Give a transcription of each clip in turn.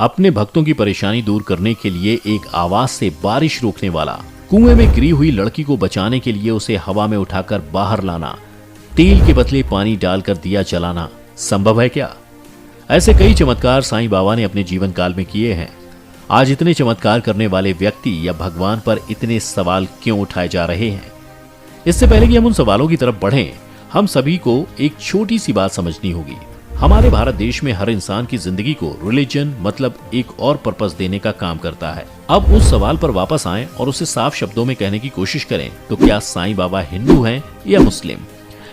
अपने भक्तों की परेशानी दूर करने के लिए एक आवाज से बारिश रोकने वाला, कुएं में गिरी हुई लड़की को बचाने के लिए उसे हवा में उठाकर बाहर लाना, तेल के बदले पानी डालकर दिया जलाना संभव है क्या? ऐसे कई चमत्कार साईं बाबा ने अपने जीवन काल में किए हैं। आज इतने चमत्कार करने वाले व्यक्ति या भगवान पर इतने सवाल क्यों उठाए जा रहे हैं? इससे पहले कि हम उन सवालों की तरफ बढ़ें, हम सभी को एक छोटी सी बात समझनी होगी। हमारे भारत देश में हर इंसान की जिंदगी को रिलीजन मतलब एक और पर्पस देने का काम करता है। अब उस सवाल पर वापस आएं और उसे साफ शब्दों में कहने की कोशिश करें तो क्या साईं बाबा हिंदू हैं या मुस्लिम?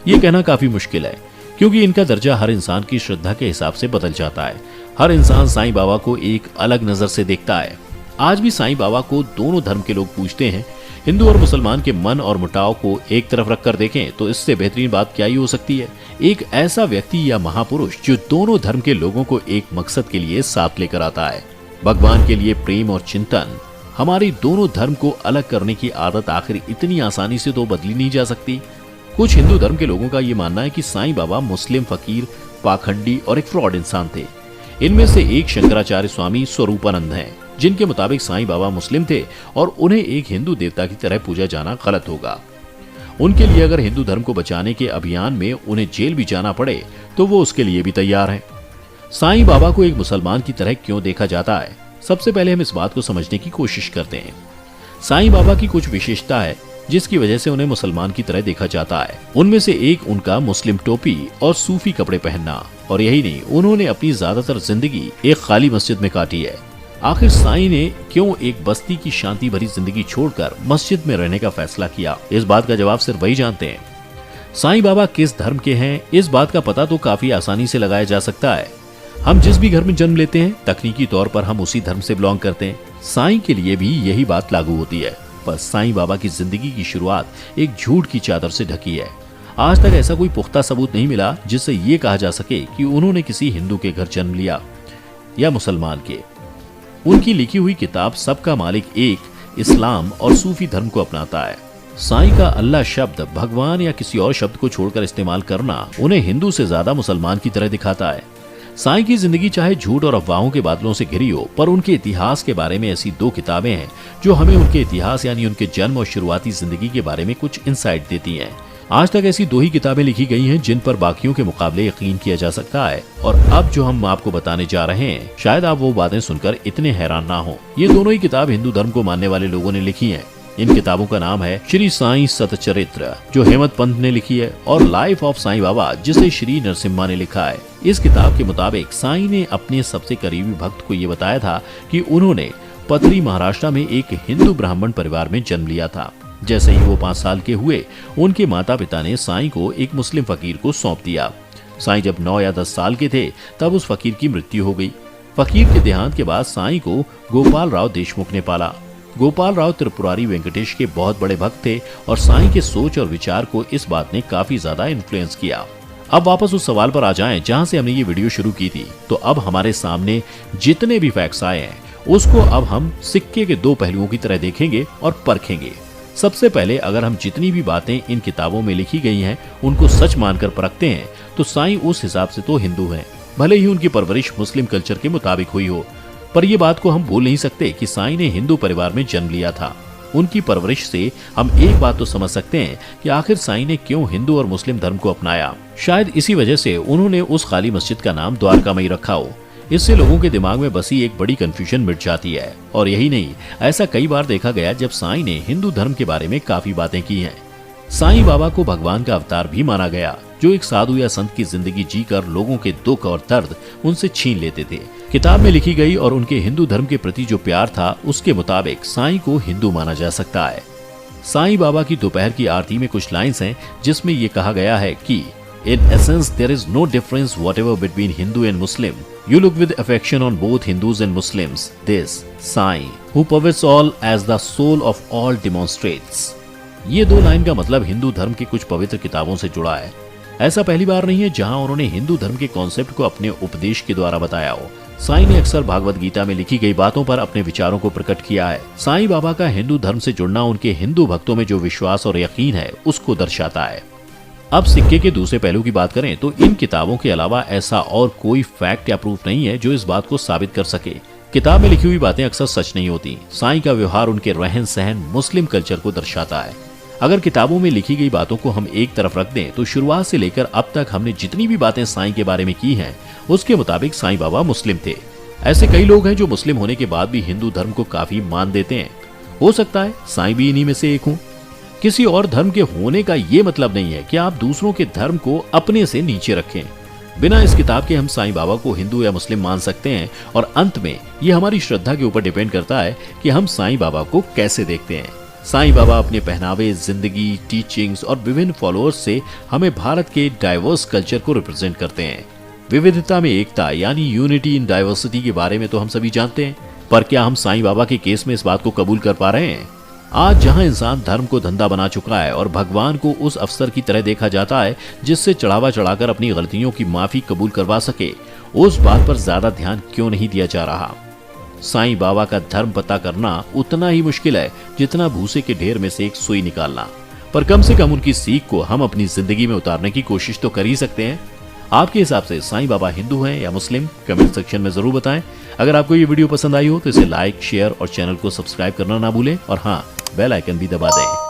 ये कहना काफी मुश्किल है, क्योंकि इनका दर्जा हर इंसान की श्रद्धा के हिसाब से बदल जाता है। हर इंसान साईं बाबा को एक अलग नजर से देखता है। आज भी साईं बाबा को दोनों धर्म के लोग पूजते हैं। हिंदू और मुसलमान के मन और मुटाव को एक तरफ रखकर देखें तो इससे बेहतरीन बात क्या ही हो सकती है? एक ऐसा व्यक्ति या महापुरुष जो दोनों धर्म के लोगों को एक मकसद के लिए साथ लेकर आता है। भगवान के लिए प्रेम और चिंतन। हमारी दोनों धर्म को अलग करने की आदत आखिर इतनी आसानी से तो बदली नहीं जा सकती। कुछ हिंदू धर्म के लोगों का ये मानना है कि साईं बाबा मुस्लिम फकीर, पाखंडी और एक फ्रॉड इंसान थे। इनमें से एक शंकराचार्य स्वामी स्वरूपानंद हैं, जिनके मुताबिक साईं बाबा मुस्लिम थे और उन्हें एक हिंदू देवता की तरह पूजा जाना गलत होगा। उनके लिए अगर हिंदू धर्म को बचाने के अभियान में उन्हें जेल भी जाना पड़े तो वो उसके लिए भी तैयार हैं। साईं बाबा को एक मुसलमान की तरह क्यों देखा जाता है? सबसे पहले हम इस बात को समझने की कोशिश करते हैं। साईं बाबा की कुछ विशेषता है जिसकी वजह से उन्हें मुसलमान की तरह देखा जाता है। उनमें से एक उनका मुस्लिम टोपी और सूफी कपड़े पहनना। और यही नहीं, उन्होंने अपनी ज्यादातर जिंदगी एक खाली मस्जिद में काटी है। आखिर साईं ने क्यों एक बस्ती की शांति भरी जिंदगी छोड़कर मस्जिद में रहने का फैसला किया? इस बात का जवाब सिर्फ वही जानते हैं। साईं बाबा किस धर्म के हैं, इस बात का पता तो काफी आसानी से लगाया जा सकता है। हम जिस भी घर में जन्म लेते हैं, तकनीकी तौर पर हम उसी धर्म से बिलोंग करते हैं। साईं के लिए भी यही बात लागू होती है। पर साईं बाबा की जिंदगी की शुरुआत एक झूठ की चादर से ढकी है। आज तक ऐसा कोई पुख्ता सबूत नहीं मिला जिससे ये कहा जा सके कि उन्होंने किसी हिंदू के घर जन्म लिया या मुसलमान के। उनकी लिखी हुई किताब सबका मालिक एक, इस्लाम और सूफी धर्म को अपनाता है। साईं का अल्लाह शब्द भगवान या किसी और शब्द को छोड़कर इस्तेमाल करना उन्हें हिंदू से ज्यादा मुसलमान की तरह दिखाता है। साईं की जिंदगी चाहे झूठ और अफवाहों के बादलों से घिरी हो, पर उनके इतिहास के बारे में ऐसी दो किताबें हैं जो हमें उनके इतिहास यानी उनके जन्म और शुरुआती जिंदगी के बारे में कुछ इंसाइट देती हैं। आज तक ऐसी दो ही किताबें लिखी गई हैं जिन पर बाकियों के मुकाबले यकीन किया जा सकता है। और अब जो हम आपको बताने जा रहे हैं, शायद आप वो बातें सुनकर इतने हैरान ना हो। ये दोनों ही किताब हिंदू धर्म को मानने वाले लोगों ने लिखी हैं। इन किताबों का नाम है श्री साईं सतचरित्र, जो हेमंत पंत ने लिखी है, और लाइफ ऑफ साईं बाबा, जिसे श्री नरसिम्हा ने लिखा है। इस किताब के मुताबिक साईं ने अपने सबसे करीबी भक्त को ये बताया था कि उन्होंने पथरी महाराष्ट्र में एक हिंदू ब्राह्मण परिवार में जन्म लिया था। जैसे ही वो 5 साल के हुए, उनके माता पिता ने साईं को एक मुस्लिम फकीर को सौंप दिया। साईं जब 9 या 10 साल के थे तब उस फकीर की मृत्यु हो गई। फकीर के देहांत के बाद साईं को गोपाल राव देशमुख ने पाला। गोपाल राव त्रिपुरारी वेंकटेश के बहुत बड़े भक्त थे और साईं के सोच और विचार को इस बात ने काफी ज्यादा इन्फ्लुएंस किया। अब वापस उस सवाल पर आ जाएं जहां से हमने ये वीडियो शुरू की थी। तो अब हमारे सामने जितने भी फैक्ट्स आए हैं उसको अब हम सिक्के के दो पहलुओं की तरह देखेंगे और परखेंगे। सबसे पहले अगर हम जितनी भी बातें इन किताबों में लिखी गई हैं उनको सच मानकर परखते हैं तो साईं उस हिसाब से तो हिंदू हैं, भले ही उनकी परवरिश मुस्लिम कल्चर के मुताबिक हुई हो। पर यह बात को हम भूल नहीं सकते कि साईं ने हिंदू परिवार में जन्म लिया था। उनकी परवरिश से हम एक बात तो समझ सकते हैं कि आखिर साईं ने क्यों हिंदू और मुस्लिम धर्म को अपनाया। शायद इसी वजह से उन्होंने उस खाली मस्जिद का नाम द्वारकामई रखा हो। इससे लोगों के दिमाग में बसी एक बड़ी कंफ्यूजन मिट जाती है। और यही नहीं, ऐसा कई बार देखा गया जब साईं ने हिंदू धर्म के बारे में काफी बातें की हैं। साईं बाबा को भगवान का अवतार भी माना गया, जो एक साधु या संत की जिंदगी जीकर लोगों के दुख और दर्द उनसे छीन लेते थे। किताब में लिखी गई और उनके हिंदू धर्म के प्रति जो प्यार था, उसके मुताबिक साईं को हिंदू माना जा सकता है। साईं बाबा की दोपहर की आरती में कुछ लाइन्स हैं जिसमें ये कहा गया है कि In essence, there is no difference whatever between Hindu and Muslim. You look with affection on both Hindus and Muslims. This, Sai, who pervades all as the soul of all demonstrates. ये दो line का मतलब हिंदू धर्म की कुछ पवित्र किताबों से जुड़ा है। ऐसा पहली बार नहीं है जहां उन्होंने हिंदू धर्म के कॉन्सेप्ट को अपने उपदेश के द्वारा बताया हो। साईं ने अक्सर भागवत गीता में लिखी गई बातों पर अपने विचारों को प्रकट किया है। साईं बाबा का हिंदू धर्म से जुड़ना उनके हिंदू भक्तों में जो विश्वास और यकीन है उसको दर्शाता है। अब सिक्के के दूसरे पहलू की बात करें तो इन किताबों के अलावा ऐसा और कोई फैक्ट या प्रूफ नहीं है जो इस बात को साबित कर सके किताब में लिखी हुई बातें अक्सर सच नहीं होती। साईं का व्यवहार, उनके रहन सहन मुस्लिम कल्चर को दर्शाता है। अगर किताबों में लिखी गई बातों को हम एक तरफ रख दें तो शुरुआत से लेकर अब तक हमने जितनी भी बातें साईं के बारे में की हैं, उसके मुताबिक साईं बाबा मुस्लिम थे। ऐसे कई लोग हैं जो मुस्लिम होने के बाद भी हिंदू धर्म को काफी मान देते हैं। हो सकता है साईं भी इन्हीं में से एक हों। किसी और धर्म के होने का ये मतलब नहीं है कि आप दूसरों के धर्म को अपने से नीचे रखें। बिना इस किताब के हम साईं बाबा को हिंदू या मुस्लिम मान सकते हैं, और अंत में ये हमारी श्रद्धा के ऊपर डिपेंड करता है कि हम साईं बाबा को कैसे देखते हैं। साईं बाबा अपने पहनावे, जिंदगी, टीचिंग्स और विभिन्न फॉलोअर्स से हमें भारत के डाइवर्स कल्चर को रिप्रेजेंट करते हैं। विविधता में एकता यानी यूनिटी इन डाइवर्सिटी के बारे में तो हम सभी जानते हैं, पर क्या हम साईं बाबा के केस में इस बात को कबूल कर पा रहे हैं? आज जहां इंसान धर्म को धंधा बना चुका है और भगवान को उस अफसर की तरह देखा जाता है जिससे चढ़ावा चढ़ाकर अपनी गलतियों की माफी कबूल करवा सके, उस बात पर ज्यादा ध्यान क्यों नहीं दिया जा रहा? साईं बाबा का धर्म पता करना उतना ही मुश्किल है जितना भूसे के ढेर में से एक सुई निकालना, पर कम से कम उनकी सीख को हम अपनी जिंदगी में उतारने की कोशिश तो कर ही सकते हैं। आपके हिसाब से साईं बाबा हिंदू हैं या मुस्लिम? कमेंट सेक्शन में जरूर बताएं। अगर आपको ये वीडियो पसंद आई हो तो इसे लाइक, शेयर और चैनल को सब्सक्राइब करना ना भूलें, और हाँ, बेल आइकन भी दबा दें।